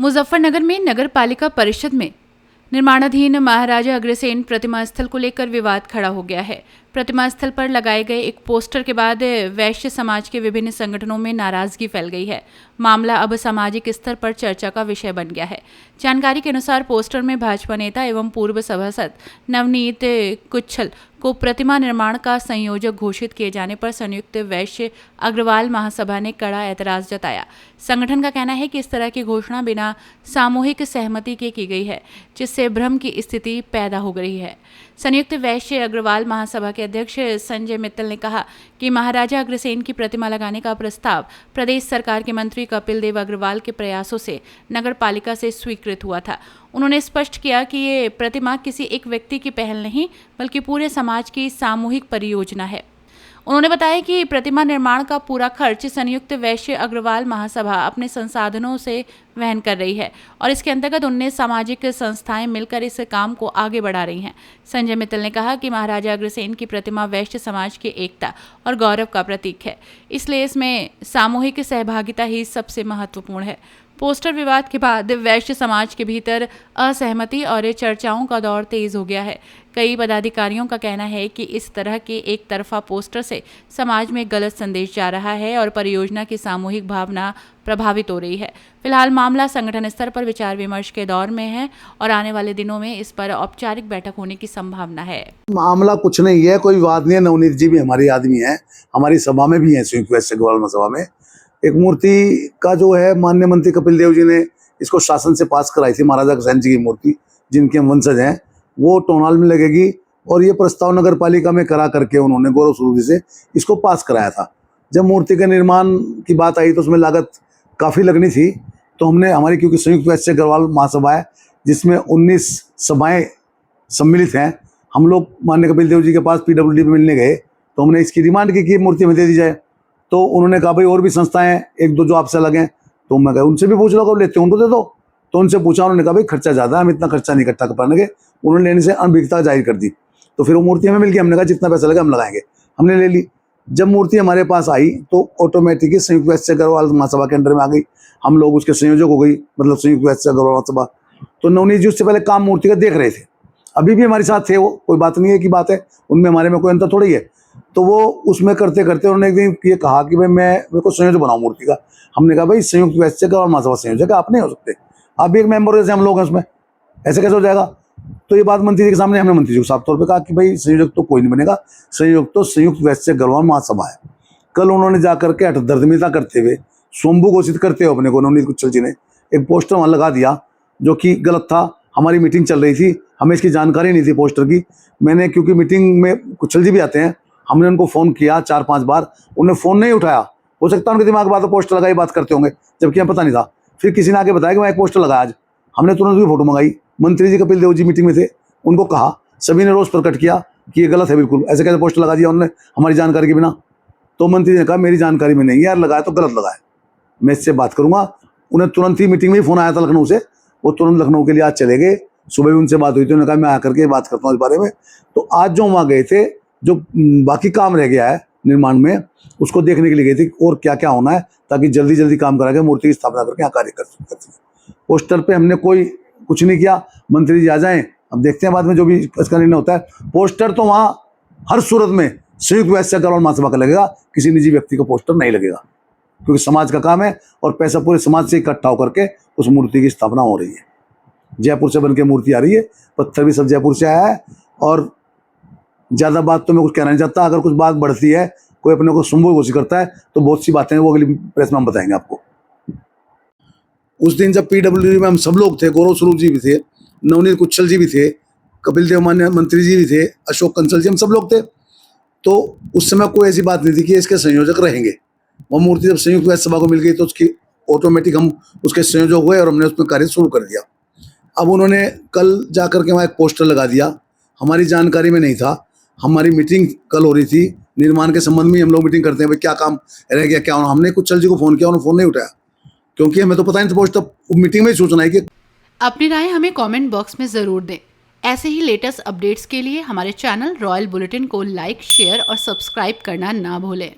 मुजफ्फरनगर में नगर पालिका परिषद में निर्माणाधीन महाराजा अग्रसेन प्रतिमा स्थल को लेकर विवाद खड़ा हो गया है। प्रतिमा स्थल पर लगाए गए एक पोस्टर के बाद वैश्य समाज के विभिन्न संगठनों में नाराजगी फैल गई है। मामला अब सामाजिक स्तर पर चर्चा का विषय बन गया है। जानकारी के अनुसार पोस्टर में भाजपा नेता एवं पूर्व सभासद नवनीत कुच्छल को प्रतिमा निर्माण का संयोजक घोषित किए जाने पर संयुक्त वैश्य अग्रवाल महासभा ने कड़ा ऐतराज जताया। संगठन का कहना है कि इस तरह की घोषणा बिना सामूहिक सहमति के की गई है, जिससे भ्रम की स्थिति पैदा हो गई है। संयुक्त वैश्य अग्रवाल महासभा के अध्यक्ष संजय मित्तल ने कहा कि महाराजा अग्रसेन की प्रतिमा लगाने का प्रस्ताव प्रदेश सरकार के मंत्री कपिल देव अग्रवाल के प्रयासों से नगर पालिका से स्वीकृत हुआ था। उन्होंने स्पष्ट किया कि ये प्रतिमा किसी एक व्यक्ति की पहल नहीं, बल्कि पूरे समाज की सामूहिक परियोजना है। उन्होंने बताया कि प्रतिमा निर्माण का पूरा खर्च संयुक्त वैश्य अग्रवाल महासभा अपने संसाधनों से वहन कर रही है और इसके अंतर्गत 19 सामाजिक संस्थाएं मिलकर इस काम को आगे बढ़ा रही हैं। संजय मित्तल ने कहा कि महाराजा अग्रसेन की प्रतिमा वैश्य समाज की एकता और गौरव का प्रतीक है, इसलिए इसमें सामूहिक सहभागिता ही सबसे महत्वपूर्ण है। पोस्टर विवाद के बाद वैश्य समाज के भीतर असहमति और चर्चाओं का दौर तेज हो गया है। कई पदाधिकारियों का कहना है कि इस तरह के एक तरफा पोस्टर से समाज में गलत संदेश जा रहा है और परियोजना की सामूहिक भावना प्रभावित हो रही है। फिलहाल मामला संगठन स्तर पर विचार विमर्श के दौर में है और आने वाले दिनों में इस पर औपचारिक बैठक होने की संभावना है। मामला कुछ नहीं है, कोई विवाद नहीं है। नवनीत जी भी हमारे आदमी हैं, हमारी सभा में भी हैं, संयुक्त वैश्य अग्रवाल सभा में। एक मूर्ति का जो है माननीय मंत्री कपिल देव जी ने इसको शासन से पास कराई थी, महाराजा अग्रसेन जी की मूर्ति जिनके हम वंशज हैं, वो टोनाल में लगेगी और ये प्रस्ताव नगर पालिका में करा करके उन्होंने गौरव स्वरूप से इसको पास कराया था। जब मूर्ति के निर्माण की बात आई तो उसमें लागत काफ़ी लगनी थी, तो हमने हमारी क्योंकि संयुक्त वैश्य अग्रवाल महासभा है जिसमें 19 सभाएं सम्मिलित हैं, हम लोग माननीय कपिल देव जी के पास PWD में मिलने गए तो हमने इसकी डिमांड की कि मूर्ति हमें दे दी जाए। तो उन्होंने कहा भाई और भी संस्थाएं एक दो जो आपसे लगें, तो मैं कहा उनसे भी पूछ लो, कब लेते हो उनको दे दो। तो उनसे पूछा, उन्होंने कहा भाई खर्चा ज़्यादा है, हम इतना खर्चा नहीं इकट्ठा कर पाएंगे। उन्होंने लेने से अनभिज्ञता जाहिर कर दी। तो फिर वो मूर्ति हमें मिल गई, हमने कहा जितना पैसा लगा हम लगाएंगे, हमने ले ली। जब मूर्ति हमारे पास आई तो ऑटोमेटिक संयुक्त वैश्य अग्रवाल महासभा के अंडर में आ गई, हम लोग उसके संयोजक हो गई, मतलब संयुक्त वैश्य अग्रवाल महासभा। तो नवनीत जी उससे पहले काम मूर्ति का देख रहे थे, अभी भी हमारे साथ थे वो, कोई बात नहीं है कि बात है, उनमें हमारे में कोई अंतर थोड़ी है। तो वो उसमें करते करते उन्होंने एक दिन ये कहा कि भाई मेरे को संयोजक बनाओ मूर्ति का। हमने कहा भाई संयुक्त वैश्य अग्रवाल महासभा संयोजक आप नहीं हो सकते, आप भी एक मेंबर जैसे हम लोग हैं उसमें, ऐसे कैसे हो जाएगा। तो ये बात मंत्री जी के सामने हमने मंत्री जी को साफ तौर पे कहा कि भाई संयोजक तो कोई नहीं बनेगा, संयोजक तो संयुक्त वैश्य अग्रवाल महासभा है। कल उन्होंने जाकर के हठधर्मिता करते हुए, स्वयंभू घोषित करते हुए अपने को नवनीत कुच्छल जी ने एक पोस्टर वहाँ लगा दिया जो कि गलत था। हमारी मीटिंग चल रही थी, हमें इसकी जानकारी नहीं थी पोस्टर की। मैंने क्योंकि मीटिंग में कुच्छल जी भी आते हैं, हमने उनको फ़ोन किया 4-5 बार, उन्होंने फ़ोन नहीं उठाया। हो सकता है उनके दिमाग में बात पोस्टर लगाई बात करते होंगे, जबकि हमें पता नहीं था। फिर किसी ने आके बताया कि मैं एक पोस्टर लगाया आज, हमने तुरंत भी फोटो मंगाई। मंत्री जी कपिल देव जी मीटिंग में थे, उनको कहा, सभी ने रोष प्रकट किया कि ये गलत है, बिल्कुल ऐसे कैसे पोस्टर लगा दिया उन्होंने हमारी जानकारी के बिना। तो मंत्री ने कहा मेरी जानकारी में नहीं यार, लगाया तो गलत लगाया, मैं इससे बात करूँगा। उन्हें तुरंत ही मीटिंग में ही फ़ोन आया था लखनऊ से, वो तुरंत लखनऊ के लिए आज चले गए। सुबह भी उनसे बात हुई थी, उन्होंने कहा मैं आकर के बात करता हूँ इस बारे में। तो आज जो वहाँ गए थे, जो बाकी काम रह गया है निर्माण में, उसको देखने के लिए गए थे और क्या क्या होना है, ताकि जल्दी जल्दी काम करा के मूर्ति की स्थापना करके यहाँ कार्य कर सकते। पोस्टर पे हमने कोई कुछ नहीं किया, मंत्री जी आ जाएं, अब देखते हैं बाद में जो भी इसका निर्णय होता है। पोस्टर तो वहाँ हर सूरत में संयुक्त वैश्य अग्रवाल महासभा का लगेगा, किसी निजी व्यक्ति का पोस्टर नहीं लगेगा, क्योंकि समाज का काम है और पैसा पूरे समाज से इकट्ठा होकर के उस मूर्ति की स्थापना हो रही है। जयपुर से बन के मूर्ति आ रही है, पत्थर भी सब जयपुर से आया है। और ज़्यादा बात तो मैं कुछ कहना नहीं चाहता, अगर कुछ बात बढ़ती है, कोई अपने को संभव घोषित करता है, तो बहुत सी बातें वो अगली प्रेस में हम बताएंगे आपको। उस दिन जब PWD में हम सब लोग थे, गौरव स्वरूप जी भी थे, नवनीत कुच्छल जी भी थे, कपिल देव मान्य मंत्री जी भी थे, अशोक कंसल जी, हम सब लोग थे। तो उस समय कोई ऐसी बात नहीं थी कि इसके संयोजक रहेंगे। वो मूर्ति जब संयुक्त वैश्य सभा को मिल गई तो उसकी ऑटोमेटिक हम उसके संयोजक हुए और हमने उसमें कार्य शुरू कर दिया। अब उन्होंने कल जाकर के वहाँ एक पोस्टर लगा दिया, हमारी जानकारी में नहीं था। हमारी मीटिंग कल हो रही थी, निर्माण के संबंध में हम लोग मीटिंग करते हैं, भाई क्या काम रह गया क्या होना। हमने कुच्छल जी को फ़ोन किया, उन्होंने फ़ोन नहीं उठाया, क्योंकि हमें तो पता नहीं था पोस्टर, मीटिंग में ही सूचना है कि। अपनी राय हमें कमेंट बॉक्स में ज़रूर दें। ऐसे ही लेटेस्ट अपडेट्स के लिए हमारे चैनल रॉयल बुलेटिन को लाइक, शेयर और सब्सक्राइब करना ना भूलें।